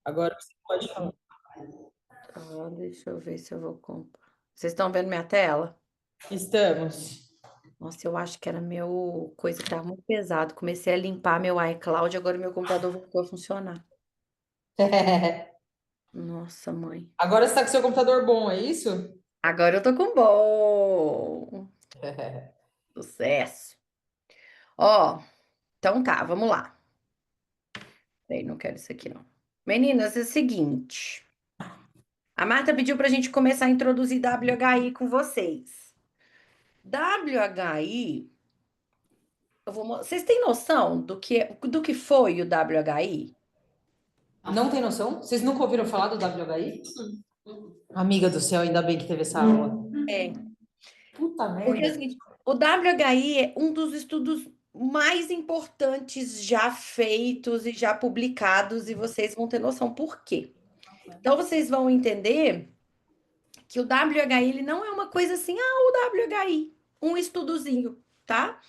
Agora você pode falar. Deixa eu ver se eu vou comprar. Vocês estão vendo minha tela? Estamos. Nossa, eu acho que era meu coisa que tava muito pesado. Comecei a limpar meu iCloud, agora meu computador voltou a funcionar. Nossa, mãe. Agora você está com seu computador bom, é isso? Agora eu tô com bom. Sucesso. Ó, então tá, vamos lá. Peraí, não quero isso aqui não. Meninas, é o seguinte. A Marta pediu pra gente começar a introduzir WHI com vocês. WHI, vocês têm noção do que foi o WHI? Não tem noção? Vocês nunca ouviram falar do WHI? Amiga do céu, ainda bem que teve essa aula. É. Puta Porque merda. assim, o WHI é um dos estudos mais importantes já feitos e já publicados, e vocês vão ter noção por quê. Então vocês vão entender que o WHI ele não é uma coisa assim, o WHI, um estudozinho, tá?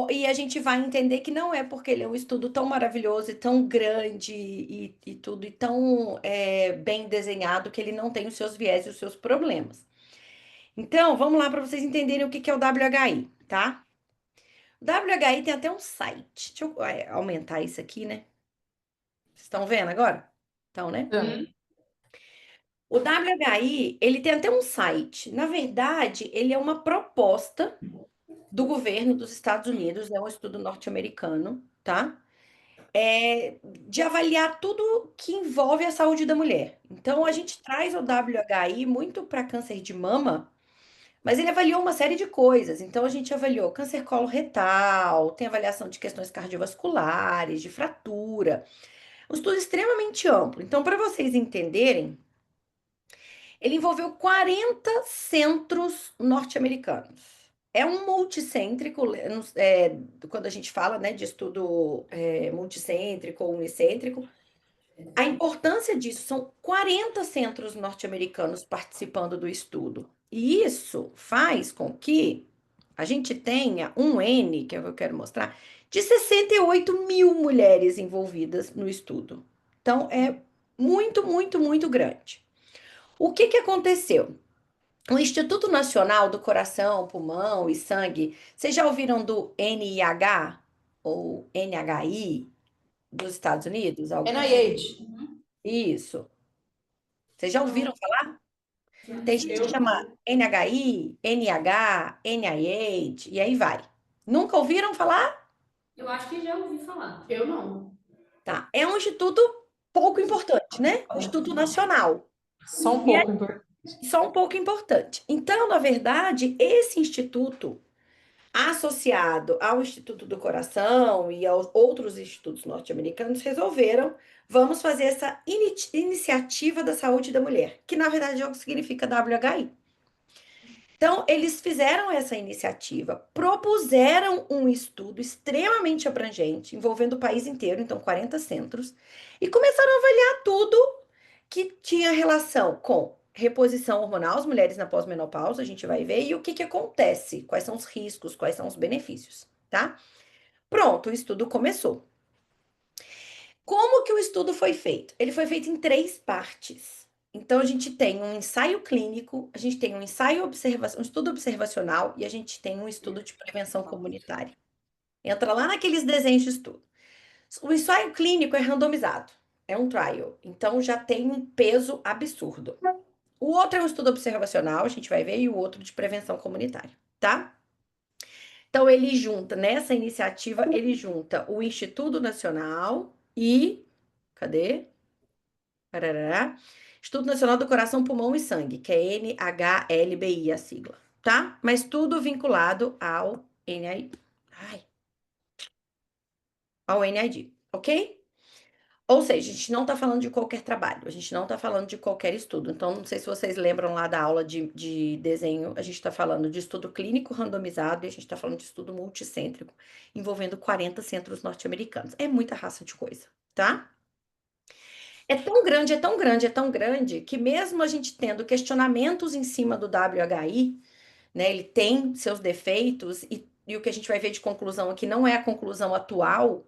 E a gente vai entender que não é porque ele é um estudo tão maravilhoso e tão grande e tudo, e tão bem desenhado que ele não tem os seus viés e os seus problemas. Então, vamos lá para vocês entenderem o que que é o WHI, tá? O WHI tem até um site. Deixa eu aumentar isso aqui, né? Vocês estão vendo agora? Então, né? Então, O WHI, ele tem até um site. Na verdade, ele é uma proposta do governo dos Estados Unidos, é um estudo norte-americano, tá? De avaliar tudo que envolve a saúde da mulher. Então, a gente traz o WHI muito para câncer de mama, mas ele avaliou uma série de coisas. Então, a gente avaliou câncer coloretal, tem avaliação de questões cardiovasculares, de fratura. Um estudo extremamente amplo. Então, para vocês entenderem, ele envolveu 40 centros norte-americanos. É um multicêntrico, quando a gente fala, né, de estudo multicêntrico ou unicêntrico, a importância disso são 40 centros norte-americanos participando do estudo. E isso faz com que a gente tenha um N, que é o que eu quero mostrar, de 68 mil mulheres envolvidas no estudo. Então, é muito, muito, muito grande. O que que aconteceu? O Instituto Nacional do Coração, Pulmão e Sangue, vocês já ouviram do NIH ou NHI dos Estados Unidos? NIH. Isso. Vocês já ouviram falar? Tem gente que Eu chama NHI, NH, NIH e aí vai. Nunca ouviram falar? Eu acho que já ouvi falar. Eu não. Tá. É um instituto pouco importante, né? Um instituto nacional. só um E é pouco importante. só um pouco importante. Então, na verdade, esse instituto, associado ao Instituto do Coração e aos outros institutos norte-americanos, resolveram, vamos fazer essa iniciativa da saúde da mulher, que na verdade é o que significa WHI. Então, eles fizeram essa iniciativa, propuseram um estudo extremamente abrangente, envolvendo o país inteiro, então 40 centros, e começaram a avaliar tudo que tinha relação com reposição hormonal, as mulheres na pós-menopausa, a gente vai ver, e o que que acontece, quais são os riscos, quais são os benefícios, tá? Pronto, o estudo começou. Como que o estudo foi feito? Ele foi feito em três partes. Então, a gente tem um ensaio clínico, a gente tem um um estudo observacional e a gente tem um estudo de prevenção comunitária. Entra lá naqueles desenhos de estudo. O ensaio clínico é randomizado, é um trial, então já tem um peso absurdo. O outro é um estudo observacional, a gente vai ver, e o outro de prevenção comunitária, tá? Então, ele junta, nessa iniciativa, ele junta o Instituto Nacional e. Cadê? Parará. Instituto Nacional do Coração, Pulmão e Sangue, que é NHLBI a sigla, tá? Mas tudo vinculado ao NID. Ai, ao NID, ok? Ou seja, a gente não está falando de qualquer trabalho, a gente não está falando de qualquer estudo. Então, não sei se vocês lembram lá da aula de desenho, a gente está falando de estudo clínico randomizado e a gente está falando de estudo multicêntrico, envolvendo 40 centros norte-americanos. É muita raça de coisa, tá? É tão grande, é tão grande, é tão grande, que mesmo a gente tendo questionamentos em cima do WHI, né, ele tem seus defeitos, e o que a gente vai ver de conclusão aqui não é a conclusão atual,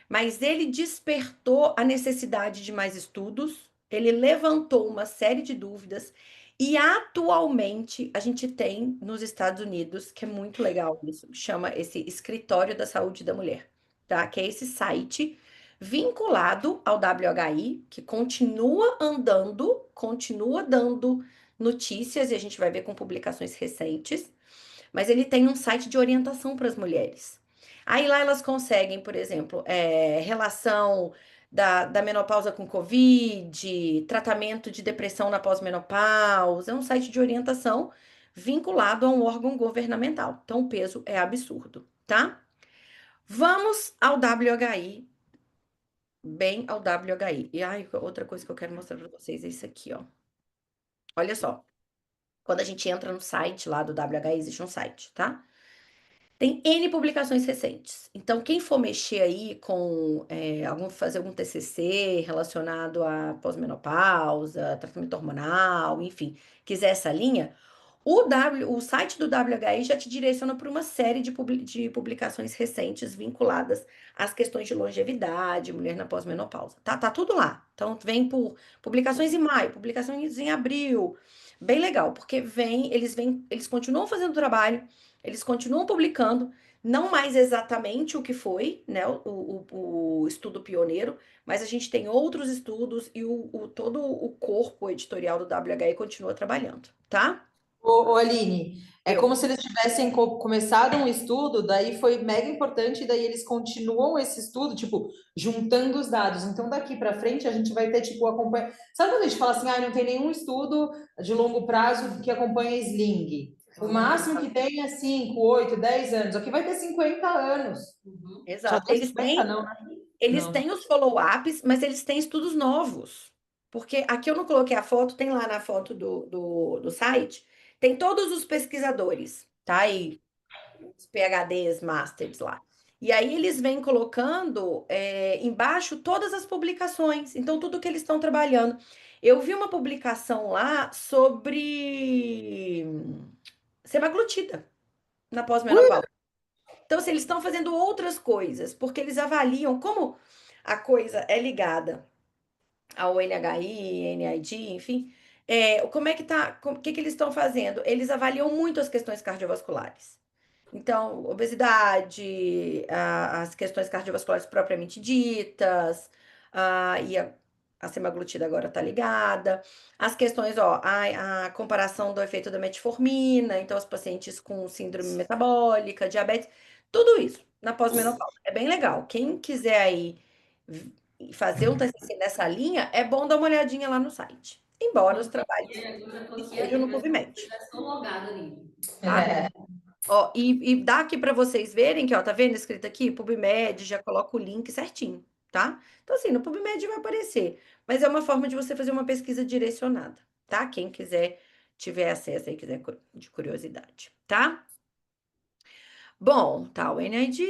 mas ele despertou a necessidade de mais estudos, ele levantou uma série de dúvidas, e atualmente a gente tem nos Estados Unidos, que é muito legal isso, chama esse Escritório da Saúde da Mulher, tá? Que é esse site vinculado ao WHI, que continua andando, continua dando notícias, e a gente vai ver com publicações recentes, mas ele tem um site de orientação para as mulheres. Aí lá elas conseguem, por exemplo, relação da menopausa com Covid, tratamento de depressão na pós-menopausa. É um site de orientação vinculado a um órgão governamental. Então o peso é absurdo, tá? Vamos ao WHI, bem ao WHI. E ai, outra coisa que eu quero mostrar para vocês é isso aqui, ó. Olha só. Quando a gente entra no site lá do WHI, existe um site, tá? Tem N publicações recentes. Então, quem for mexer aí com fazer algum TCC relacionado à pós-menopausa, tratamento hormonal, enfim, quiser essa linha, o site do WHI já te direciona para uma série de publicações recentes vinculadas às questões de longevidade, mulher na pós-menopausa. Tá tudo lá. Então, vem por publicações em maio, publicações em abril. Bem legal, porque eles continuam fazendo trabalho, eles continuam publicando, não mais exatamente o que foi, né, o estudo pioneiro, mas a gente tem outros estudos e todo o corpo editorial do WHI continua trabalhando, tá? Ô, Aline, é Eu. como se eles tivessem começado um estudo, daí foi mega importante, daí eles continuam esse estudo, tipo, juntando os dados. Então, daqui para frente, a gente vai ter, tipo, acompanha. Sabe quando a gente fala assim, ah, não tem nenhum estudo de longo prazo que acompanha sling? O máximo que tem é 5, 8, 10 anos. Aqui vai ter 50 anos. Já Exato. deu 50, não, né? Eles Não. têm os follow-ups, mas eles têm estudos novos. Porque aqui eu não coloquei a foto, tem lá na foto do site, tem todos os pesquisadores, tá? E os PhDs, Masters lá. E aí eles vêm colocando embaixo todas as publicações, então tudo que eles estão trabalhando. Eu vi uma publicação lá sobre semaglutida na pós-menopausa. Então, assim, eles estão fazendo outras coisas, porque eles avaliam como a coisa é ligada ao NHI, NID, enfim. Como é que tá? O que que eles estão fazendo? Eles avaliam muito as questões cardiovasculares. Então, obesidade, as questões cardiovasculares propriamente ditas, a semaglutida agora está ligada. As questões, ó, a comparação do efeito da metformina, então, os pacientes com síndrome metabólica, diabetes, tudo isso na pós-menopausa. É bem legal. Quem quiser aí fazer um TCC nessa linha, é bom dar uma olhadinha lá no site. Embora os trabalhos Eu já tô aqui, estejam no eu PubMed, já estou logada ali. tá? É. Ó, e dá aqui para vocês verem que, ó, tá vendo escrito aqui? PubMed, já coloca o link certinho, tá? Então, assim, no PubMed vai aparecer, mas é uma forma de você fazer uma pesquisa direcionada, tá? Quem quiser, tiver acesso aí, quiser de curiosidade, tá? Bom, tá, o NID,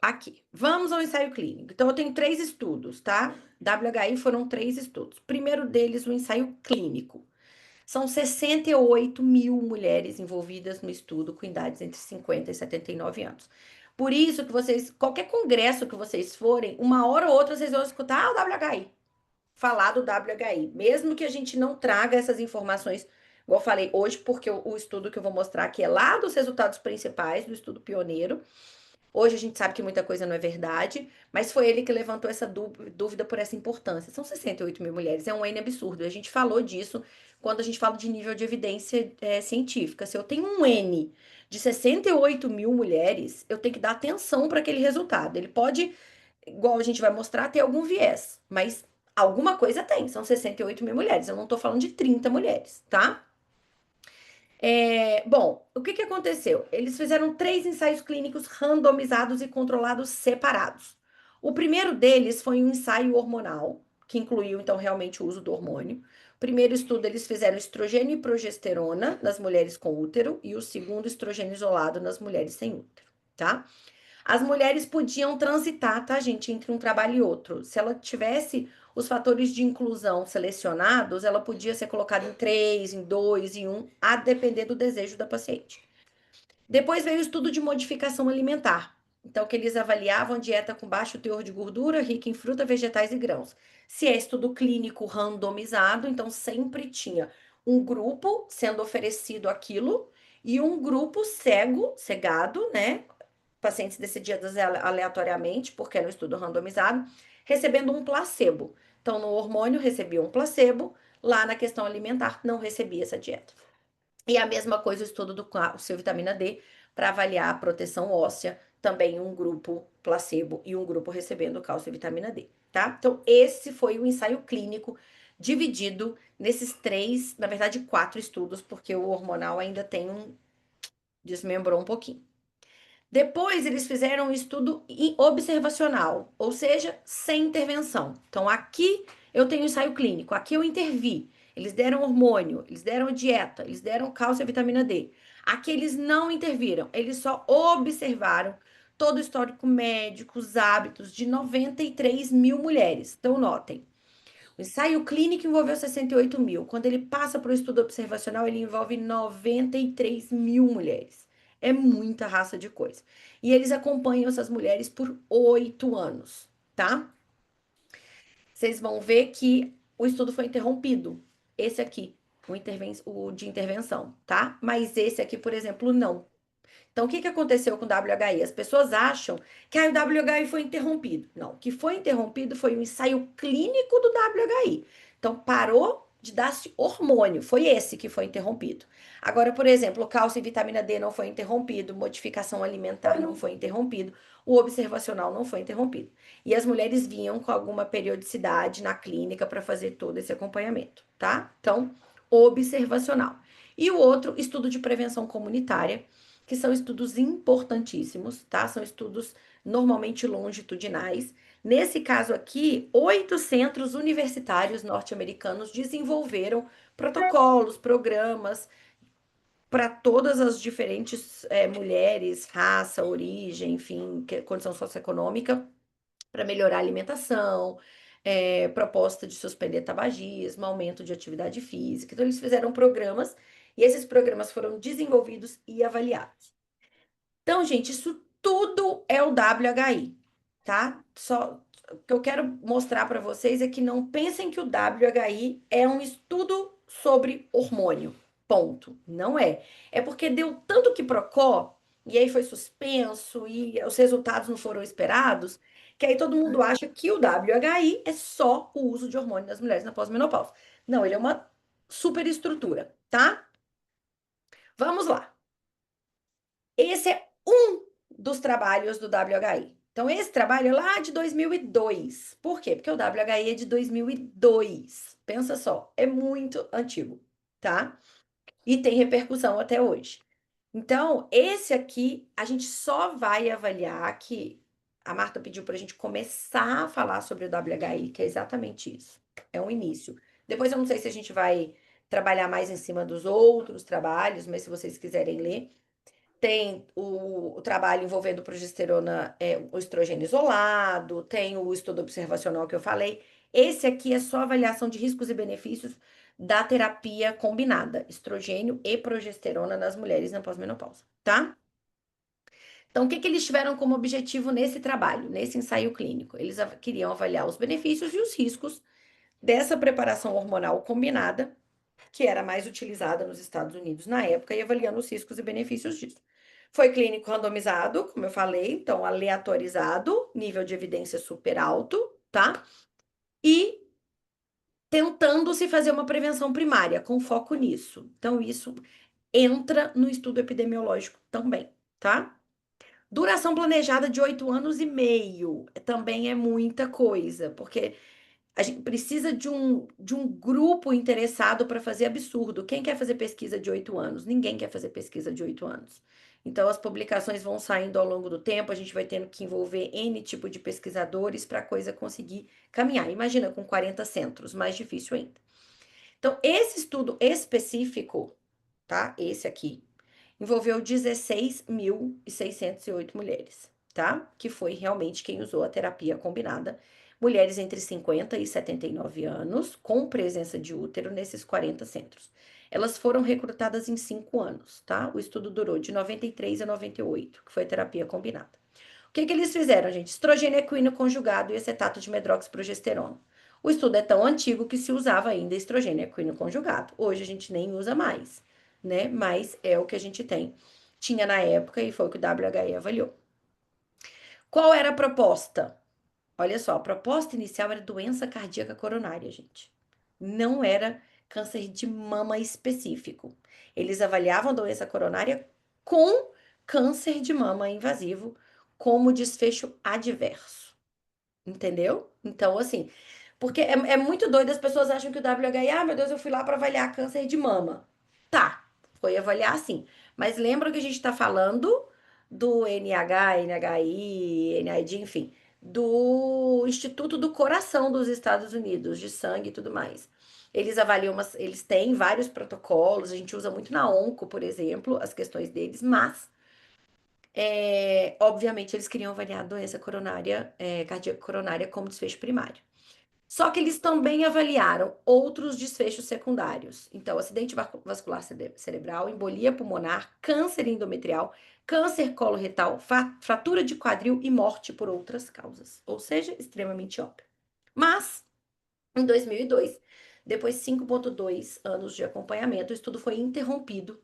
aqui. Vamos ao ensaio clínico. Então, eu tenho 3 estudos, tá? WHI foram 3 estudos. Primeiro deles, o ensaio clínico. São 68 mil mulheres envolvidas no estudo com idades entre 50 e 79 anos. Por isso que vocês, qualquer congresso que vocês forem, uma hora ou outra vocês vão escutar o WHI, falar do WHI. Mesmo que a gente não traga essas informações, igual eu falei hoje, porque o estudo que eu vou mostrar aqui é lá dos resultados principais do estudo pioneiro. Hoje a gente sabe que muita coisa não é verdade, mas foi ele que levantou essa dúvida por essa importância. São 68 mil mulheres, é um N absurdo. A gente falou disso quando a gente fala de nível de evidência científica. Se eu tenho um N de 68 mil mulheres, eu tenho que dar atenção para aquele resultado. Ele pode, igual a gente vai mostrar, ter algum viés, mas alguma coisa tem. São 68 mil mulheres. Eu não estou falando de 30 mulheres, tá? Bom, o que que aconteceu? Eles fizeram 3 ensaios clínicos randomizados e controlados separados. O primeiro deles foi um ensaio hormonal, que incluiu, então, realmente o uso do hormônio. O primeiro estudo, eles fizeram estrogênio e progesterona nas mulheres com útero, e o segundo, estrogênio isolado nas mulheres sem útero, tá? As mulheres podiam transitar, tá, gente, entre um trabalho e outro. Se ela tivesse os fatores de inclusão selecionados, ela podia ser colocada em 3, em 2, em um, a depender do desejo da paciente. Depois veio o estudo de modificação alimentar. Então, que eles avaliavam dieta com baixo teor de gordura, rica em fruta, vegetais e grãos. Se é estudo clínico randomizado, então sempre tinha um grupo sendo oferecido aquilo e um grupo cegado, né? Pacientes decididos aleatoriamente, porque era um estudo randomizado, recebendo um placebo. Então, no hormônio recebia um placebo, lá na questão alimentar não recebia essa dieta. E a mesma coisa o estudo do cálcio e vitamina D para avaliar a proteção óssea, também um grupo placebo e um grupo recebendo cálcio e vitamina D, tá? Então, esse foi o ensaio clínico dividido nesses 3, na verdade 4 estudos, porque o hormonal ainda tem desmembrou um pouquinho. Depois, eles fizeram um estudo observacional, ou seja, sem intervenção. Então, aqui eu tenho ensaio clínico, aqui eu intervi. Eles deram hormônio, eles deram dieta, eles deram cálcio e vitamina D. Aqui eles não interviram, eles só observaram todo o histórico médico, os hábitos de 93 mil mulheres. Então, notem, o ensaio clínico envolveu 68 mil. Quando ele passa para o estudo observacional, ele envolve 93 mil mulheres. É muita raça de coisa. E eles acompanham essas mulheres por 8 anos, tá? Vocês vão ver que o estudo foi interrompido. Esse aqui, o de intervenção, tá? Mas esse aqui, por exemplo, não. Então, o que que aconteceu com o WHI? As pessoas acham que o WHI foi interrompido. Não, o que foi interrompido foi o ensaio clínico do WHI. Então, parou de dar-se hormônio. Foi esse que foi interrompido. Agora, por exemplo, o cálcio e vitamina D não foi interrompido, modificação alimentar não foi interrompido, o observacional não foi interrompido. E as mulheres vinham com alguma periodicidade na clínica para fazer todo esse acompanhamento, tá? Então, observacional. E o outro, estudo de prevenção comunitária, que são estudos importantíssimos, tá? São estudos normalmente longitudinais. Nesse caso aqui, 8 centros universitários norte-americanos desenvolveram protocolos, programas para todas as diferentes mulheres, raça, origem, enfim, condição socioeconômica, para melhorar a alimentação, proposta de suspender tabagismo, aumento de atividade física. Então, eles fizeram programas e esses programas foram desenvolvidos e avaliados. Então, gente, isso tudo é o WHI, tá? Só o que eu quero mostrar para vocês é que não pensem que o WHI é um estudo sobre hormônio. Ponto. Não é. É porque deu tanto que procó, e aí foi suspenso, e os resultados não foram esperados, que aí todo mundo acha que o WHI é só o uso de hormônio das mulheres na pós-menopausa. Não, ele é uma superestrutura, tá? Vamos lá. Esse é um dos trabalhos do WHI. Então, esse trabalho é lá de 2002. Por quê? Porque o WHI é de 2002. Pensa só, é muito antigo, tá? E tem repercussão até hoje. Então, esse aqui, a gente só vai avaliar que a Marta pediu para a gente começar a falar sobre o WHI, que é exatamente isso. É um início. Depois eu não sei se a gente vai trabalhar mais em cima dos outros trabalhos, mas se vocês quiserem ler, tem o trabalho envolvendo progesterona, o estrogênio isolado, tem o estudo observacional que eu falei. Esse aqui é só avaliação de riscos e benefícios da terapia combinada, estrogênio e progesterona nas mulheres na pós-menopausa, tá? Então, o que que eles tiveram como objetivo nesse trabalho, nesse ensaio clínico? Eles queriam avaliar os benefícios e os riscos dessa preparação hormonal combinada, que era mais utilizada nos Estados Unidos na época, e avaliando os riscos e benefícios disso. Foi clínico randomizado, como eu falei, então aleatorizado, nível de evidência super alto, tá? E tentando se fazer uma prevenção primária, com foco nisso. Então, isso entra no estudo epidemiológico também, tá? Duração planejada de 8 anos e meio. Também é muita coisa, porque a gente precisa de um grupo interessado para fazer absurdo. Quem quer fazer pesquisa de 8 anos? Ninguém quer fazer pesquisa de 8 anos. Então, as publicações vão saindo ao longo do tempo, a gente vai tendo que envolver N tipo de pesquisadores para a coisa conseguir caminhar. Imagina com 40 centros, mais difícil ainda. Então, esse estudo específico, tá? Esse aqui, envolveu 16.608 mulheres, tá? Que foi realmente quem usou a terapia combinada. Mulheres entre 50 e 79 anos, com presença de útero nesses 40 centros. Elas foram recrutadas em 5 anos, tá? O estudo durou de 93 a 98, que foi a terapia combinada. O que que eles fizeram, gente? Estrogênio equino conjugado e acetato de medroxiprogesterona. O estudo é tão antigo que se usava ainda estrogênio equino conjugado. Hoje a gente nem usa mais, né? Mas é o que a gente tem. Tinha na época e foi o que o WHI avaliou. Qual era a proposta? Olha só, a proposta inicial era doença cardíaca coronária, gente. Não era câncer de mama específico. Eles avaliavam doença coronária com câncer de mama invasivo como desfecho adverso. Entendeu? Então, assim, porque é muito doido, as pessoas acham que o WHI, ah, meu Deus, eu fui lá para avaliar câncer de mama. Tá, foi avaliar sim. Mas lembra que a gente está falando do NH, NHI, NID, enfim, do Instituto do Coração dos Estados Unidos, de sangue e tudo mais. Eles avaliam, eles têm vários protocolos, a gente usa muito na onco, por exemplo, as questões deles, mas obviamente, eles queriam avaliar a doença coronária, cardíaca coronária como desfecho primário. Só que eles também avaliaram outros desfechos secundários. Então, acidente vascular cerebral, embolia pulmonar, câncer endometrial, câncer coloretal, fratura de quadril e morte por outras causas. Ou seja, extremamente óbvio. Mas, em 2002, depois de 5,2 anos de acompanhamento, o estudo foi interrompido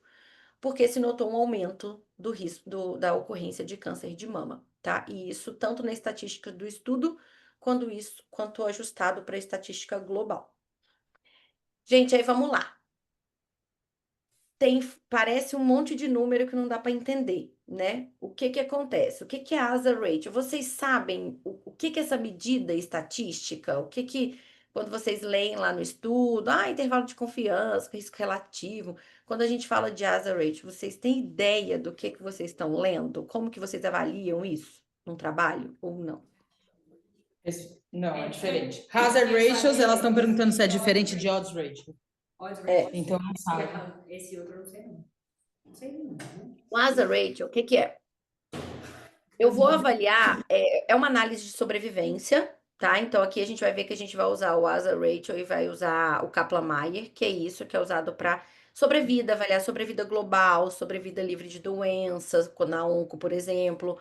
porque se notou um aumento do risco da ocorrência de câncer de mama, tá? E isso tanto na estatística do estudo, quanto ajustado para a estatística global. Gente, aí vamos lá. Parece um monte de número que não dá para entender, né? O que que acontece? O que que é a hazard ratio? Vocês sabem o que que é essa medida estatística? O que que, quando vocês leem lá no estudo, intervalo de confiança, risco relativo, quando a gente fala de hazard ratio, vocês têm ideia do que vocês estão lendo? Como que vocês avaliam isso num trabalho ou não? Não, é É diferente. diferente. Hazard Porque ratios, só elas estão tem- perguntando se é diferente de odds ratio. Odds É. ratio. Então não sabe. Esse outro eu não sei não. Não sei não. Né? O hazard ratio, o que que é? Eu vou avaliar, é uma análise de sobrevivência, tá? Então aqui a gente vai ver que a gente vai usar o hazard ratio e vai usar o Kaplan-Meier, que é isso, que é usado para sobrevida, avaliar sobrevida global, sobrevida livre de doenças, na onco, por exemplo,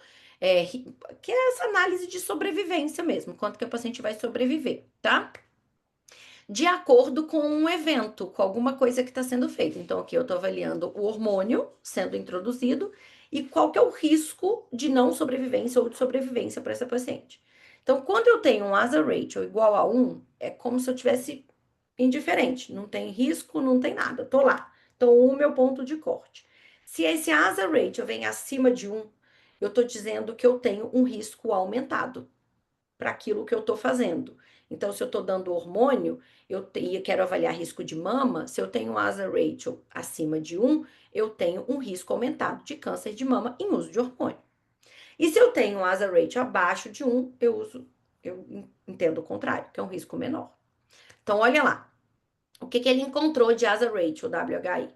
que é essa análise de sobrevivência mesmo, quanto que o paciente vai sobreviver, tá? De acordo com um evento, com alguma coisa que está sendo feita. Então, aqui eu estou avaliando o hormônio sendo introduzido e qual que é o risco de não sobrevivência ou de sobrevivência para essa paciente. Então, quando eu tenho um hazard ratio igual a 1, é como se eu tivesse indiferente, não tem risco, não tem nada, tô lá. Então, 1 é o meu ponto de corte. Se esse hazard ratio vem acima de 1, eu estou dizendo que eu tenho um risco aumentado para aquilo que eu estou fazendo. Então, se eu estou dando hormônio, eu quero avaliar risco de mama, se eu tenho um hazard ratio acima de 1, eu tenho um risco aumentado de câncer de mama em uso de hormônio. E se eu tenho um hazard ratio abaixo de 1, eu entendo o contrário, que é um risco menor. Então, olha lá. O que ele encontrou de hazard ratio, WHI?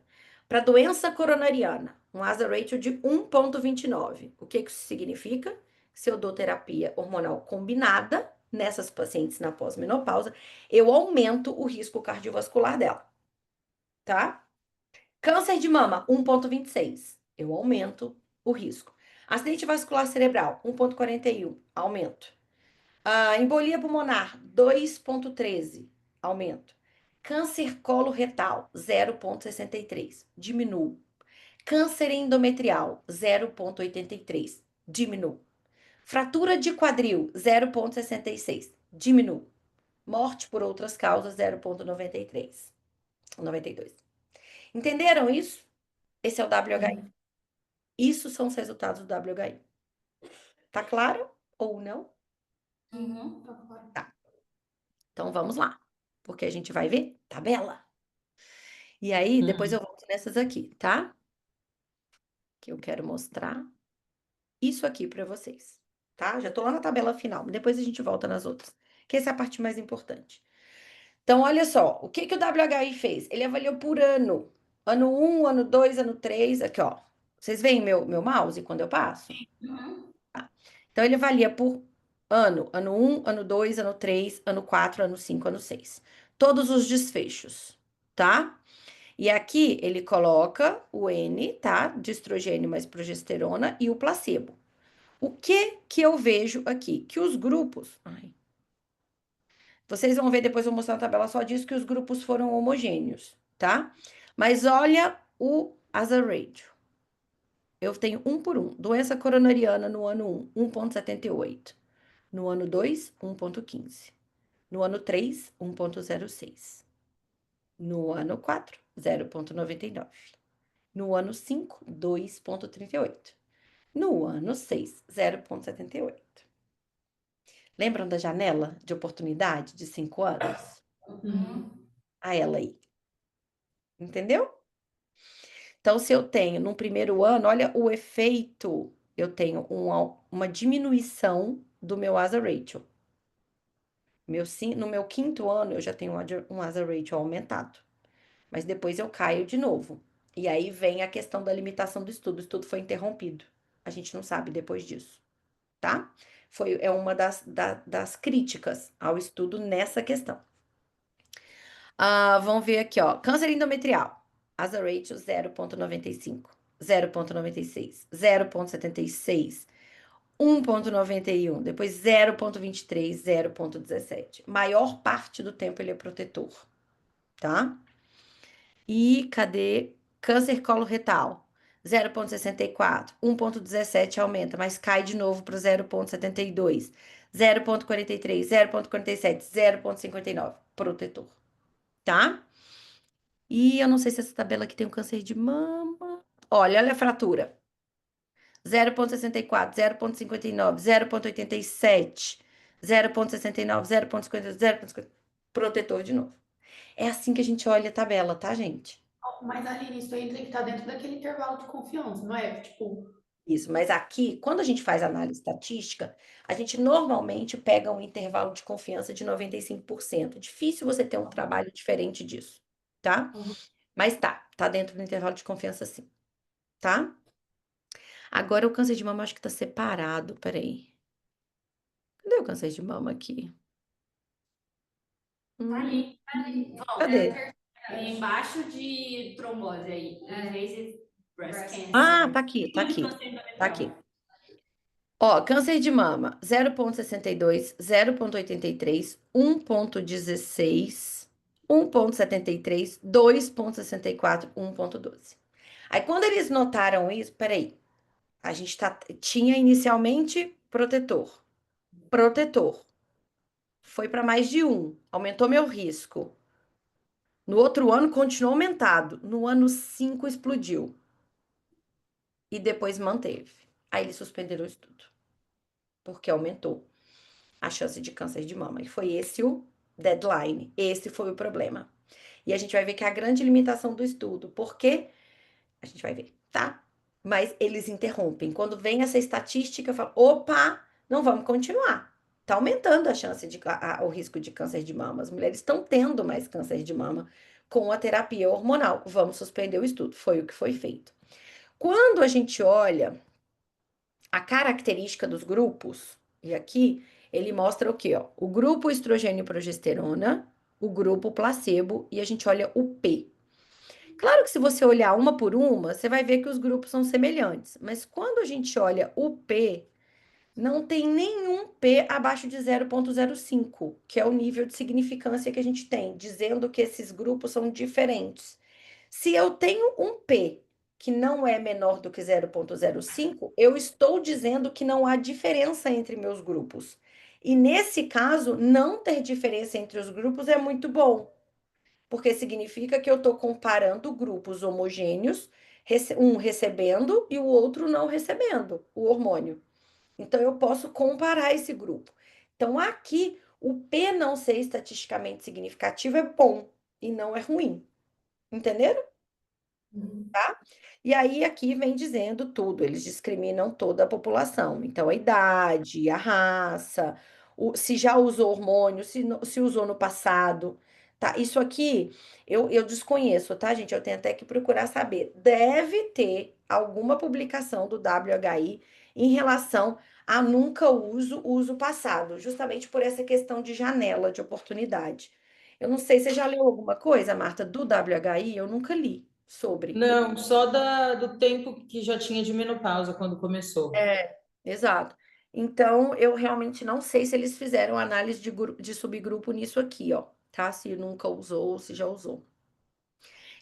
Para doença coronariana, um hazard ratio de 1,29. O que isso significa? Se eu dou terapia hormonal combinada nessas pacientes na pós-menopausa, eu aumento o risco cardiovascular dela, tá? Câncer de mama, 1,26. Eu aumento o risco. Acidente vascular cerebral, 1,41. Aumento. Embolia pulmonar, 2,13. Aumento. Câncer coloretal, 0,63. Diminuo. Câncer endometrial, 0,83. Diminuo. Fratura de quadril, 0,66. Diminuo. Morte por outras causas, 0,93. 92. Entenderam isso? Esse é o WHI. Isso são os resultados do WHI. Tá claro ou não? Uhum, tá claro. Então vamos lá, porque a gente vai ver tabela. E aí, depois eu volto nessas aqui, tá? Que eu quero mostrar isso aqui para vocês, tá? Já tô lá na tabela final, depois a gente volta nas outras, que essa é a parte mais importante. Então, olha só, o que que o WHI fez? Ele avaliou por ano. Ano 1, ano 2, ano 3, aqui, ó. Vocês veem meu mouse quando eu passo? Uhum. Então, ele avalia por ano. Ano 1, ano 2, ano 3, ano 4, ano 5, ano 6. Todos os desfechos, tá? E aqui ele coloca o N, tá? De estrogênio mais progesterona e o placebo. O que eu vejo aqui? Que os grupos. Ai, vocês vão ver depois, eu vou mostrar na tabela só disso, que os grupos foram homogêneos, tá? Mas olha o hazard ratio. Eu tenho 1 por 1. Doença coronariana no ano 1, 1,78. No ano 2, 1,15. No ano 3, 1,06. No ano 4, 0,99. No ano 5, 2,38. No ano 6, 0,78. Lembram da janela de oportunidade de 5 anos? A ela aí. Entendeu? Então, se eu tenho no primeiro ano, olha o efeito, eu tenho uma diminuição do meu hazard ratio. No meu quinto ano, eu já tenho um hazard ratio aumentado. Mas depois eu caio de novo. E aí vem a questão da limitação do estudo. O estudo foi interrompido. A gente não sabe depois disso, tá? É uma das críticas ao estudo nessa questão. Vamos ver aqui, ó. Câncer endometrial. Hazard ratio 0,95, 0,96, 0,76, 1,91, depois 0,23, 0,17. Maior parte do tempo ele é protetor, tá? E cadê? Câncer coloretal. 0,64, 1,17 aumenta, mas cai de novo para 0,72, 0,43, 0,47, 0,59. Protetor, tá? E eu não sei se essa tabela aqui tem um câncer de mama. Olha a fratura. 0,64, 0,59, 0,87, 0,69, 0,50, 0,50. Protetor de novo. É assim que a gente olha a tabela, tá, gente? Mas, Aline, isso aí tem que estar dentro daquele intervalo de confiança, não é? Tipo, Isso, mas aqui, quando a gente faz análise estatística, a gente normalmente pega um intervalo de confiança de 95%. Difícil você ter um trabalho diferente disso, tá? Uhum. Mas tá dentro do intervalo de confiança sim, tá? Agora o câncer de mama acho que tá separado, peraí. Cadê o câncer de mama aqui? ali, Não, Cadê? ali embaixo de trombose aí. Invasive breast cancer. Tá aqui, tá aqui, tá aqui. Ó, câncer de mama, 0,62, 0,83, 1,16, 1,73, 2,64, 1,12. Aí, quando eles notaram isso, peraí, a gente tinha inicialmente protetor, foi para mais de 1, aumentou meu risco. No outro ano, continuou aumentado. No ano 5, explodiu. E depois manteve. Aí, eles suspenderam o estudo, porque aumentou a chance de câncer de mama. E foi esse o deadline, esse foi o problema. E a gente vai ver que é a grande limitação do estudo, porque a gente vai ver, tá? Mas eles interrompem. Quando vem essa estatística, eu falo, opa, não vamos continuar. Tá aumentando a chance o risco de câncer de mama. As mulheres estão tendo mais câncer de mama com a terapia hormonal. Vamos suspender o estudo. Foi o que foi feito. Quando a gente olha a característica dos grupos, e aqui ele mostra o quê? Ó? O grupo estrogênio e progesterona, o grupo placebo, e a gente olha o P. Claro que se você olhar uma por uma, você vai ver que os grupos são semelhantes, mas quando a gente olha o P, não tem nenhum P abaixo de 0,05, que é o nível de significância que a gente tem, dizendo que esses grupos são diferentes. Se eu tenho um P que não é menor do que 0,05, eu estou dizendo que não há diferença entre meus grupos. E nesse caso, não ter diferença entre os grupos é muito bom, porque significa que eu estou comparando grupos homogêneos, um recebendo e o outro não recebendo o hormônio. Então, eu posso comparar esse grupo. Então, aqui, o P não ser estatisticamente significativo é bom e não é ruim. Entenderam? Tá? E aí, aqui vem dizendo tudo, eles discriminam toda a população. Então, a idade, a raça, se já usou hormônio, se usou no passado. Tá? Isso aqui eu desconheço, tá, gente? Eu tenho até que procurar saber. Deve ter alguma publicação do WHI em relação a nunca uso passado, justamente por essa questão de janela de oportunidade. Eu não sei, você já leu alguma coisa, Marta, do WHI? Eu nunca li sobre. Não, só do tempo que já tinha de menopausa quando começou. Exato. Então, eu realmente não sei se eles fizeram análise de subgrupo nisso aqui, ó, tá? Se nunca usou ou se já usou.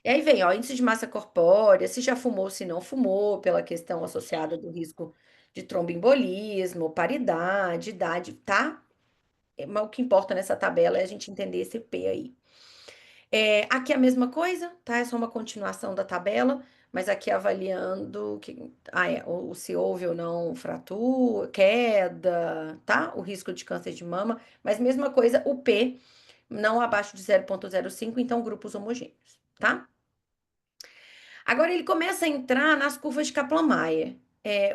E aí vem, ó, índice de massa corpórea, se já fumou, se não fumou, pela questão associada do risco de tromboembolismo, paridade, idade, tá? Mas o que importa nessa tabela é a gente entender esse P aí. Aqui é a mesma coisa, tá? É só uma continuação da tabela, mas aqui avaliando se houve ou não fratura, queda, tá? O risco de câncer de mama, mas mesma coisa, o P não abaixo de 0,05, então grupos homogêneos, tá? Agora ele começa a entrar nas curvas de Kaplan-Meier.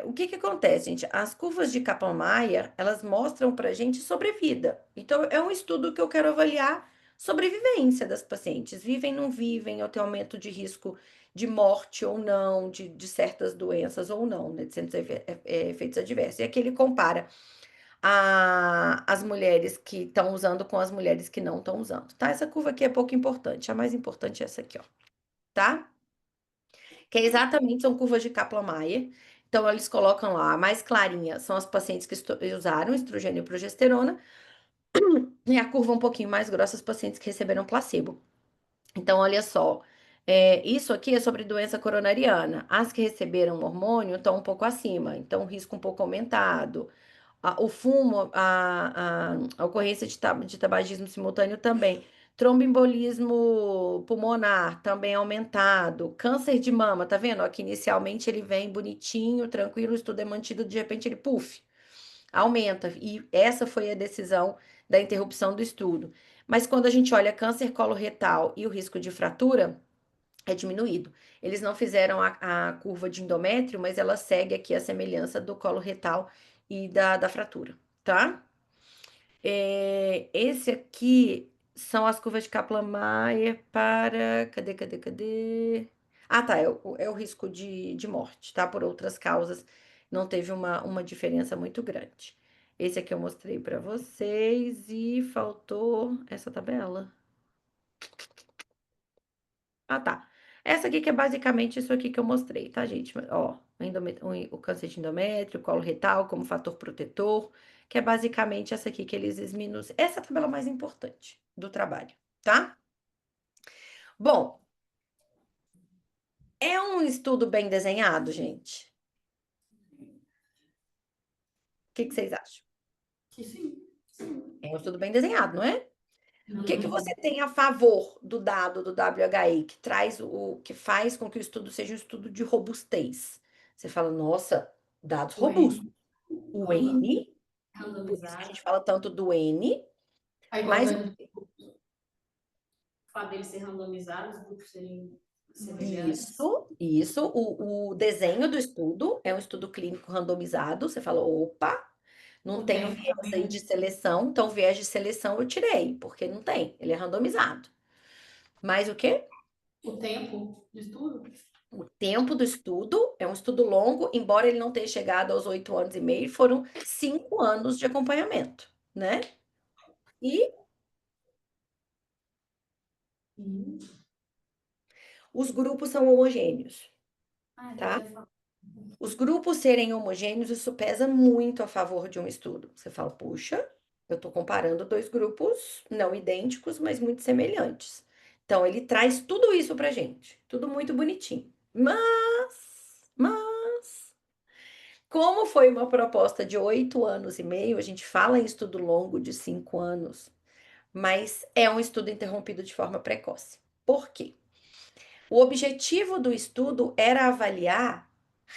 O que que acontece, gente? As curvas de Kaplan-Meier, elas mostram para a gente sobrevida. Então, é um estudo que eu quero avaliar sobrevivência das pacientes. Vivem, não vivem, ou tem aumento de risco de morte ou não, de certas doenças ou não, né? De certos efeitos adversos. E aqui ele compara as mulheres que estão usando com as mulheres que não estão usando, tá? Essa curva aqui é pouco importante. A mais importante é essa aqui, ó, tá? Que é exatamente, são curvas de Kaplan-Meier. Então, eles colocam lá, a mais clarinha são as pacientes que usaram estrogênio e progesterona, e a curva um pouquinho mais grossa, as pacientes que receberam placebo. Então, olha só, isso aqui é sobre doença coronariana. As que receberam hormônio estão um pouco acima, então o risco um pouco aumentado. O fumo, a ocorrência de tabagismo simultâneo também. Tromboembolismo pulmonar também aumentado. Câncer de mama, tá vendo? Ó, que inicialmente ele vem bonitinho, tranquilo, o estudo é mantido, de repente ele, puf, aumenta. E essa foi a decisão da interrupção do estudo. Mas quando a gente olha câncer coloretal e o risco de fratura, é diminuído. Eles não fizeram a curva de endométrio, mas ela segue aqui a semelhança do colo retal e da fratura, tá? Esse aqui são as curvas de Kaplan-Meier para. Cadê? Ah, tá. É o risco de morte, tá? Por outras causas. Não teve uma diferença muito grande. Esse aqui eu mostrei para vocês e faltou essa tabela. Ah, tá. Essa aqui que é basicamente isso aqui que eu mostrei, tá, gente? Ó, o câncer de endométrio, colo retal como fator protetor, que é basicamente essa aqui que eles esminuçam. Essa é a tabela mais importante do trabalho, tá? Bom, é um estudo bem desenhado, gente? O que que vocês acham? Que sim. É um estudo bem desenhado, não é? O que que Uhum. você tem a favor do dado do WHI, que traz que faz com que o estudo seja um estudo de robustez? Você fala, nossa, dados O robustos. N. O Aham. N, por isso que a Randomizado. gente fala tanto do N, Aí mas colocando o fato deles ser randomizados, os grupos serem semelhantes. isso, o desenho do estudo é um estudo clínico randomizado. Você fala, opa, não O tem o tempo viés também, aí né? de seleção, então o viés de seleção eu tirei, porque não tem, ele é randomizado. Mas o quê? O tempo de estudo. O tempo do estudo é um estudo longo, embora ele não tenha chegado aos 8 anos e meio, foram 5 anos de acompanhamento, né? E Uhum. os grupos são homogêneos, Ah, então eu tá? ia falar. Os grupos serem homogêneos, isso pesa muito a favor de um estudo. Você fala, puxa, eu estou comparando dois grupos não idênticos, mas muito semelhantes. Então, ele traz tudo isso pra gente, tudo muito bonitinho. Mas, como foi uma proposta de 8 anos e meio, a gente fala em estudo longo de 5 anos, mas é um estudo interrompido de forma precoce. Por quê? O objetivo do estudo era avaliar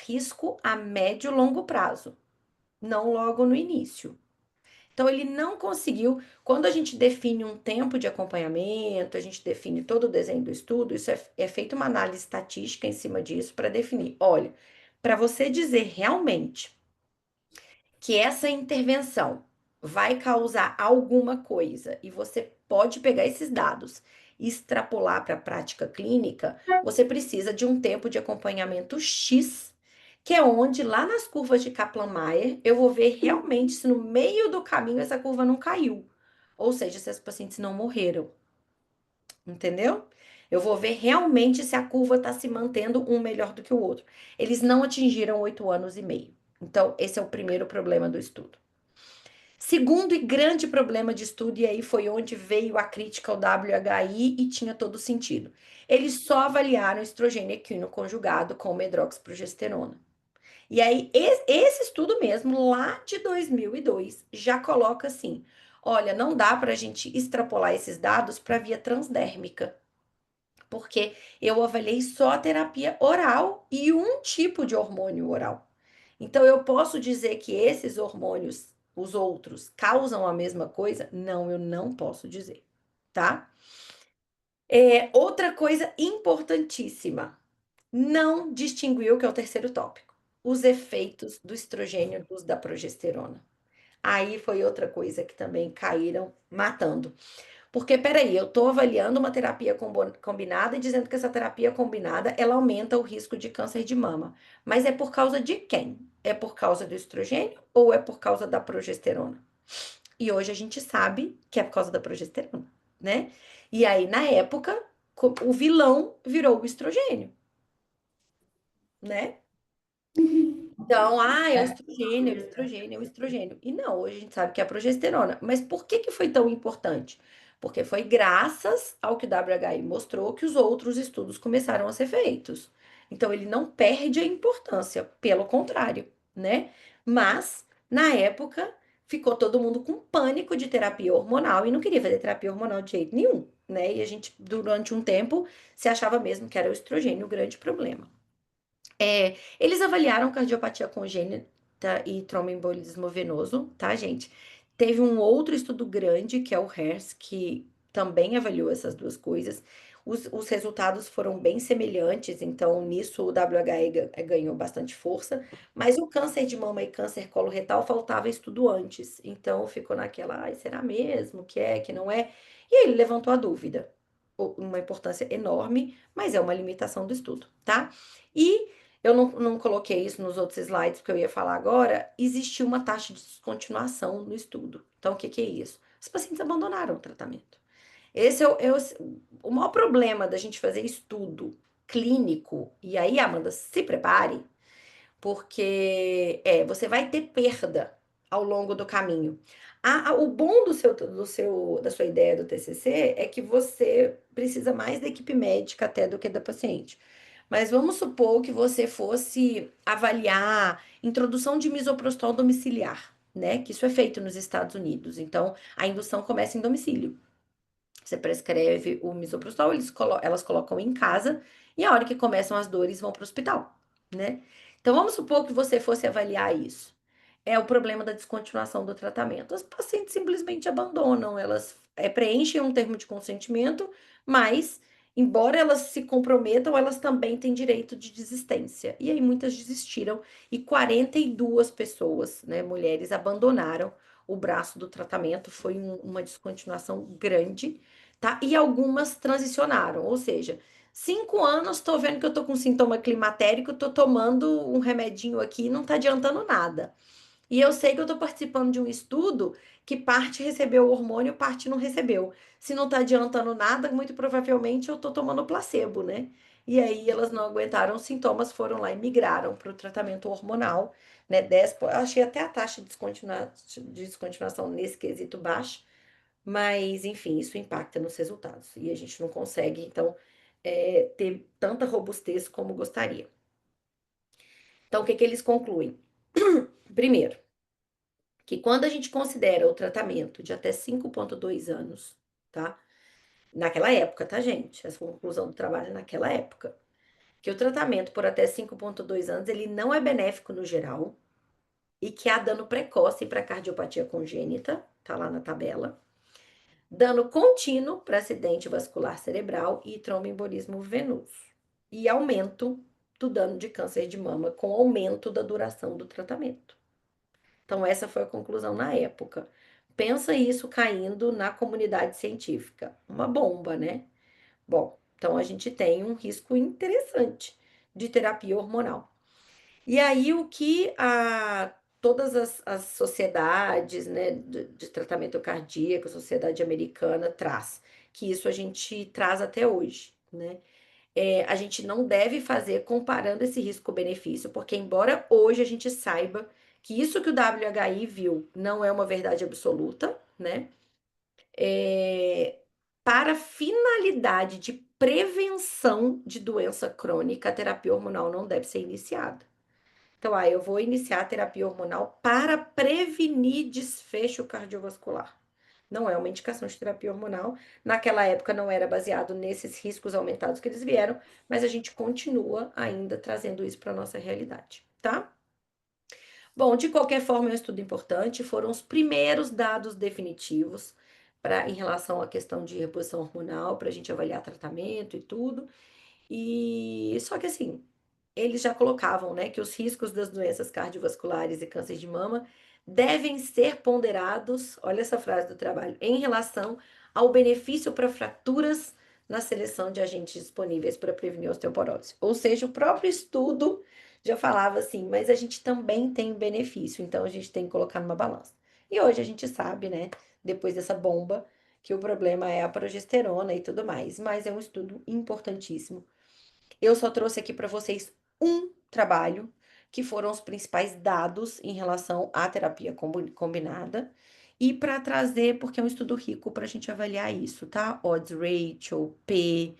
risco a médio e longo prazo, não logo no início. Então, ele não conseguiu. Quando a gente define um tempo de acompanhamento, a gente define todo o desenho do estudo, isso é feita uma análise estatística em cima disso para definir. Olha, para você dizer realmente que essa intervenção vai causar alguma coisa e você pode pegar esses dados e extrapolar para a prática clínica, você precisa de um tempo de acompanhamento X, que é onde lá nas curvas de Kaplan-Meier eu vou ver realmente se no meio do caminho essa curva não caiu, ou seja, se as pacientes não morreram, entendeu? Eu vou ver realmente se a curva está se mantendo um melhor do que o outro. Eles não atingiram 8 anos e meio. Então, esse é o primeiro problema do estudo. Segundo e grande problema de estudo, e aí foi onde veio a crítica ao WHI e tinha todo sentido. Eles só avaliaram estrogênio equino conjugado com medroxiprogesterona. E aí, esse estudo mesmo, lá de 2002, já coloca assim: olha, não dá para a gente extrapolar esses dados para a via transdérmica, porque eu avaliei só a terapia oral e um tipo de hormônio oral. Então, eu posso dizer que esses hormônios, os outros, causam a mesma coisa? Não, eu não posso dizer, tá? Outra coisa importantíssima, não distinguiu, que é o terceiro tópico, os efeitos do estrogênio dos da progesterona. Aí foi outra coisa que também caíram matando. Porque, peraí, eu estou avaliando uma terapia combinada e dizendo que essa terapia combinada, ela aumenta o risco de câncer de mama. Mas é por causa de quem? É por causa do estrogênio ou é por causa da progesterona? E hoje a gente sabe que é por causa da progesterona, né? E aí, na época, o vilão virou o estrogênio, né? Então, é o estrogênio, é o estrogênio, é o estrogênio. E não, hoje a gente sabe que é a progesterona. Mas por que que foi tão importante? Porque foi graças ao que o WHI mostrou que os outros estudos começaram a ser feitos. Então, ele não perde a importância, pelo contrário, né? Mas, na época, ficou todo mundo com pânico de terapia hormonal e não queria fazer terapia hormonal de jeito nenhum, né? E a gente, durante um tempo, se achava mesmo que era o estrogênio o grande problema. Eles avaliaram cardiopatia congênita e tromboembolismo venoso, tá, gente? Teve um outro estudo grande, que é o HERS, que também avaliou essas duas coisas. Os resultados foram bem semelhantes, então nisso o WHI ganhou bastante força, mas o câncer de mama e câncer coloretal faltava estudo antes, então ficou naquela, ai, será mesmo que é, que não é? E aí ele levantou a dúvida. Uma importância enorme, mas é uma limitação do estudo, tá? E eu não coloquei isso nos outros slides, porque eu ia falar agora. Existiu uma taxa de descontinuação no estudo. Então, o que que é isso? Os pacientes abandonaram o tratamento. Esse o maior problema da gente fazer estudo clínico. E aí, Amanda, se prepare, porque você vai ter perda ao longo do caminho. O bom da sua ideia do TCC é que você precisa mais da equipe médica até do que da paciente. Mas vamos supor que você fosse avaliar introdução de misoprostol domiciliar, né? Que isso é feito nos Estados Unidos. Então, a indução começa em domicílio. Você prescreve o misoprostol, elas colocam em casa e a hora que começam as dores vão para o hospital, né? Então vamos supor que você fosse avaliar isso. É o problema da descontinuação do tratamento. As pacientes simplesmente abandonam, elas preenchem um termo de consentimento, mas embora elas se comprometam, elas também têm direito de desistência. E aí muitas desistiram e 42 pessoas, né, mulheres, abandonaram o braço do tratamento. Foi uma descontinuação grande, tá? E algumas transicionaram, ou seja, 5 anos, tô vendo que eu tô com sintoma climatérico, tô tomando um remedinho aqui, não tá adiantando nada. E eu sei que eu tô participando de um estudo que parte recebeu o hormônio, parte não recebeu. Se não tá adiantando nada, muito provavelmente eu tô tomando placebo, né? E aí elas não aguentaram os sintomas, foram lá e migraram para o tratamento hormonal, né? Eu achei até a taxa de descontinuação nesse quesito baixa, mas, enfim, isso impacta nos resultados. E a gente não consegue, então, ter tanta robustez como gostaria. Então, o que que eles concluem? Primeiro, que quando a gente considera o tratamento de até 5,2 anos, tá? Naquela época, tá, gente? Essa conclusão do trabalho é naquela época. Que o tratamento por até 5,2 anos, ele não é benéfico no geral e que há dano precoce para cardiopatia congênita, tá lá na tabela. Dano contínuo para acidente vascular cerebral e tromboembolismo venoso. E aumento do dano de câncer de mama com aumento da duração do tratamento. Então, essa foi a conclusão na época. Pensa isso caindo na comunidade científica. Uma bomba, né? Bom, então a gente tem um risco interessante de terapia hormonal. E aí, o que todas as sociedades, né, de tratamento cardíaco, a sociedade americana traz, que isso a gente traz até hoje, né? a gente não deve fazer comparando esse risco-benefício, porque embora hoje a gente saiba que isso que o WHI viu não é uma verdade absoluta, né? É, para finalidade de prevenção de doença crônica, a terapia hormonal não deve ser iniciada. Então, eu vou iniciar a terapia hormonal para prevenir desfecho cardiovascular. Não é uma indicação de terapia hormonal. Naquela época não era baseado nesses riscos aumentados que eles vieram, mas a gente continua ainda trazendo isso para a nossa realidade, tá? Bom, de qualquer forma, é um estudo importante, foram os primeiros dados definitivos em relação à questão de reposição hormonal, para a gente avaliar tratamento e tudo. E só que assim, eles já colocavam, né, que os riscos das doenças cardiovasculares e câncer de mama devem ser ponderados, olha essa frase do trabalho, em relação ao benefício para fraturas na seleção de agentes disponíveis para prevenir osteoporose. Ou seja, o próprio estudo já falava assim, mas a gente também tem benefício, então a gente tem que colocar numa balança. E hoje a gente sabe, né, depois dessa bomba, que o problema é a progesterona e tudo mais, mas é um estudo importantíssimo. Eu só trouxe aqui para vocês um trabalho, que foram os principais dados em relação à terapia combinada, e para trazer, porque é um estudo rico para a gente avaliar isso, tá? Odds ratio, P,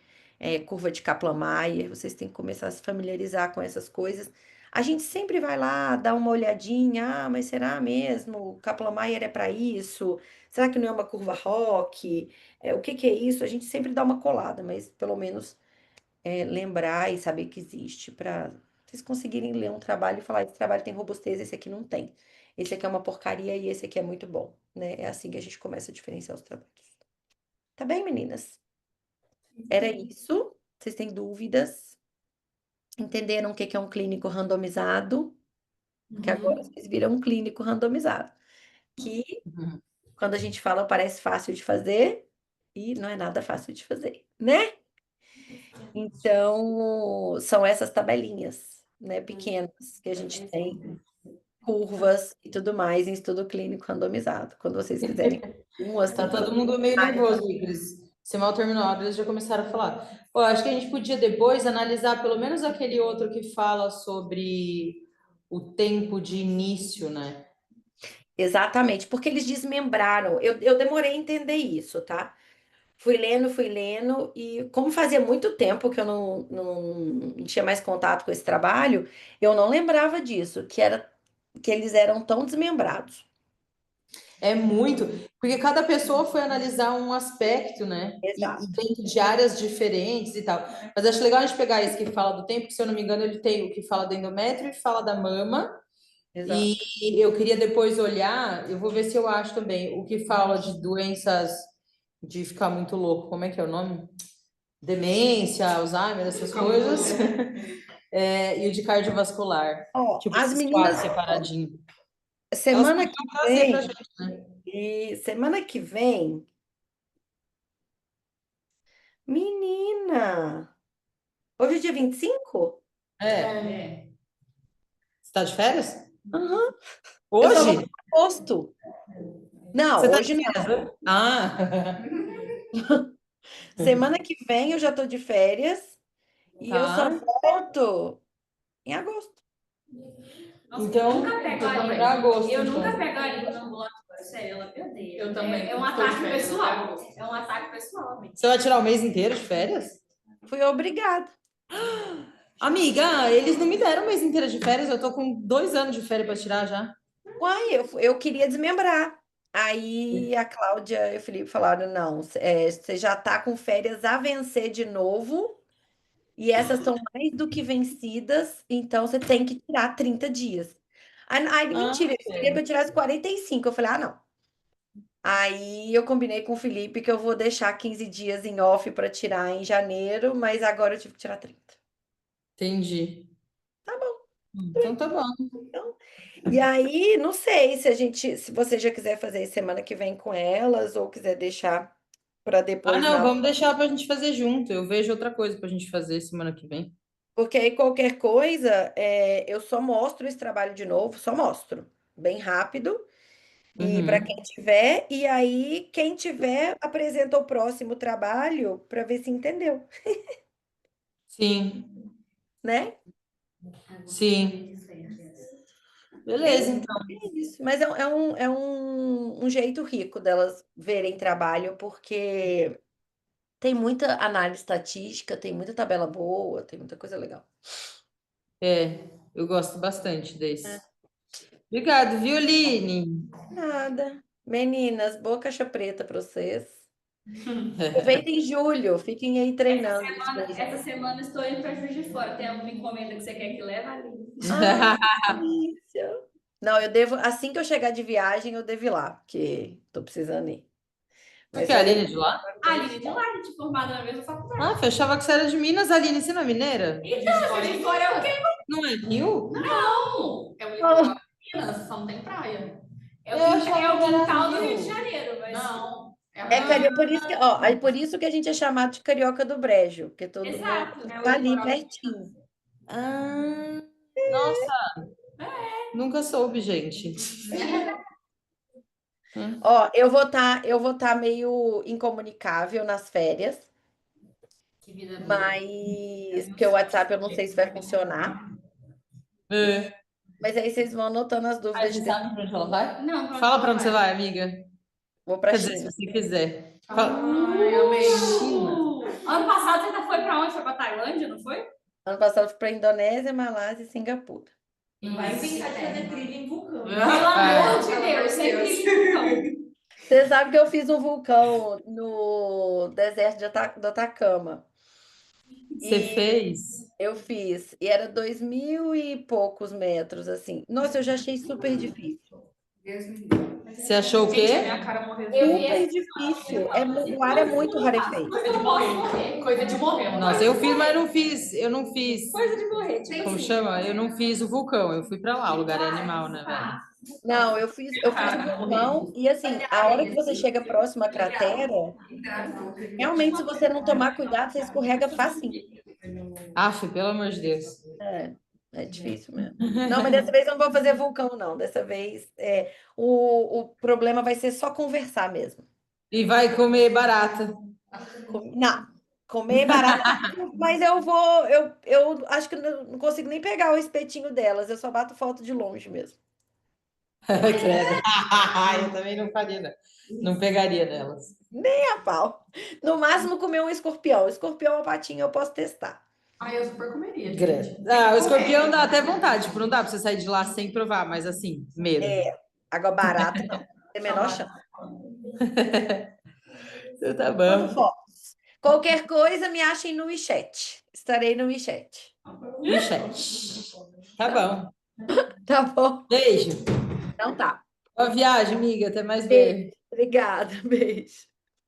curva de Kaplan-Meier, vocês têm que começar a se familiarizar com essas coisas. A gente sempre vai lá dar uma olhadinha, mas será mesmo? O Kaplan-Meier é para isso? Será que não é uma curva ROC? O que que é isso? A gente sempre dá uma colada, mas pelo menos lembrar e saber que existe, para vocês conseguirem ler um trabalho e falar: esse trabalho tem robustez, esse aqui não tem. Esse aqui é uma porcaria e esse aqui é muito bom, né? É assim que a gente começa a diferenciar os trabalhos. Tá bem, meninas? Era isso. Vocês têm dúvidas? Entenderam o que que é um clínico randomizado? Que agora Uhum. vocês viram um clínico randomizado. Que Uhum. quando a gente fala parece fácil de fazer e não é nada fácil de fazer, né? Então, são essas tabelinhas, né, pequenas que a gente tem, curvas e tudo mais em estudo clínico randomizado. Quando vocês quiserem umas Tá todo simples. mundo meio nervoso, Igris. Você mal terminou a aula, eles já começaram a falar. Pô, acho que a gente podia depois analisar pelo menos aquele outro que fala sobre o tempo de início, né? Exatamente, porque eles desmembraram. Eu demorei a entender isso, tá? Fui lendo, e como fazia muito tempo que eu não tinha mais contato com esse trabalho, eu não lembrava disso, que eles eram tão desmembrados. É muito, porque cada pessoa foi analisar um aspecto, né? E Exato, dentro de áreas diferentes e tal. Mas acho legal a gente pegar esse que fala do tempo, que se eu não me engano, ele tem o que fala do endométrio e fala da mama. E exato. eu queria depois olhar, eu vou ver se eu acho também o que fala de doenças de ficar muito louco. Como é que é o nome? Demência, Alzheimer, essas coisas. E o de cardiovascular. Ó, Tipo, as esses quatro meninas, separadinho. Elas semana que podiam trazer pra vem, gente, né? semana que vem, menina, hoje é dia 25? É. Você tá de férias? Aham, eu só volto Hoje? em agosto. Não, Você tá de hoje não. férias? Ah, Semana que vem eu já tô de férias e eu só tá. volto em agosto. Nossa, Então, eu nunca vamos pegaria. pra agosto, Eu então. nunca pegaria no ambulatório. Sério, ela me odeia. Eu também, É um quando estou de ataque férias, eu pessoal. pego. É um ataque pessoal, amiga. Você vai tirar o mês inteiro de férias? Fui obrigada. Amiga, eles não me deram o mês inteiro de férias, eu tô com 2 anos de férias para tirar já. Uai, eu queria desmembrar. Aí a Cláudia e o Felipe falaram: não, você já tá com férias a vencer de novo. E essas são mais do que vencidas, então você tem que tirar 30 dias. Aí, Ah, mentira, eles queriam que eu tirasse 45. Eu falei: ah, não. Aí eu combinei com o Felipe que eu vou deixar 15 dias em off para tirar em janeiro, mas agora eu tive que tirar 30. entendi. Tá bom. Então tá bom. Então, e aí, não sei se você já quiser fazer semana que vem com elas ou quiser deixar para Ah, depois não, na. vamos deixar pra gente fazer junto. Eu vejo outra coisa pra gente fazer semana que vem. Porque aí qualquer coisa, eu só mostro esse trabalho de novo, só mostro, bem rápido. E para Uhum. quem tiver, e aí quem tiver apresenta o próximo trabalho para ver se entendeu. Sim, né? sim. Beleza, então. É isso. Mas é um jeito rico delas verem trabalho, porque tem muita análise estatística, tem muita tabela boa, tem muita coisa legal. Eu gosto bastante É. desse. Obrigado, Violine. Nada. Meninas, boa caixa preta para vocês. Aproveitem julho, fiquem aí treinando. Essa semana estou indo para Juiz de Fora. Tem alguma encomenda que você quer que leve ali? Ai, que delícia. Não, eu devo, assim que eu chegar de viagem, eu devo ir lá, porque tô precisando ir. Mas Porque a Aline é de lá? A Aline de lá, a gente formada na mesma faculdade. Ah, fechava que você era de Minas, Aline. Você não é mineira? Então, Juiz de Fora é o quê? Não é Rio? Não! É o litoral de Minas, só não tem praia. É o quintal do Rio de Janeiro, mas... Não. Por isso que, ó, é por isso que a gente é chamado de carioca do Brejo, porque todo Exato, mundo é o tá ali litoral. pertinho. Ah, nossa. Nunca soube, gente. Ó, eu vou tá meio incomunicável nas férias, Que vida boa. mas porque o WhatsApp eu não sei se vai funcionar. É. Mas aí vocês vão anotando as Ah, dúvidas você de sabe pra onde ela vai? Não, pra Fala onde pra onde você ela vai, amiga. Vou pra Quer dizer, China. se você quiser. Fala. Ai, amei. China. Ano passado você ainda foi pra onde? Foi pra Tailândia, não foi? Ano passado eu fui pra Indonésia, Malásia e Singapura. Vai inventar de fazer trilha em vulcão. Pelo Ah, amor de Deus, sem trilha em vulcão. Você sabe que eu fiz um vulcão no deserto do Atacama. você E fez? eu fiz, e era 2.000 e poucos metros, assim. Nossa, eu já achei super difícil. Você achou o Gente, a quê? minha cara morreu. Super difícil. O ar é muito rarefeito. Coisa de morrer. Coisa de morrer. Nossa, eu fiz, mas não fiz. Eu não fiz. Coisa de morrer. Como chama? Eu não fiz o vulcão. Eu fui pra lá. O lugar é animal, né, velho? Não, eu fiz o vulcão, e assim, a hora que você chega próximo à cratera, realmente, se você não tomar cuidado, você escorrega facinho. Aff, pelo amor de Deus. É difícil mesmo. Não, mas dessa vez eu não vou fazer vulcão, não. Dessa vez o problema vai ser só conversar mesmo. E vai comer barata. Não, comer barata, mas eu acho que eu não consigo nem pegar o espetinho delas, eu só bato foto de longe mesmo. Credo. Eu também não faria, não. Não pegaria nelas. Nem a pau. No máximo comer um escorpião. Escorpião ou patinha eu posso testar. Ai, eu super comeria, gente. Credo. Ah, o escorpião dá até vontade. Tipo, não dá pra você sair de lá sem provar, mas assim, medo. Água barata, não. Tem a menor chance. Então tá Mando bom. fotos. Qualquer coisa, me achem no WeChat. Estarei no WeChat. WeChat. Tá bom. Tá bom? Beijo. Então tá. Boa viagem, amiga. Até mais ver. Beijo. Obrigada. Beijo.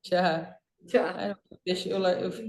Tchau. Tchau. Deixa eu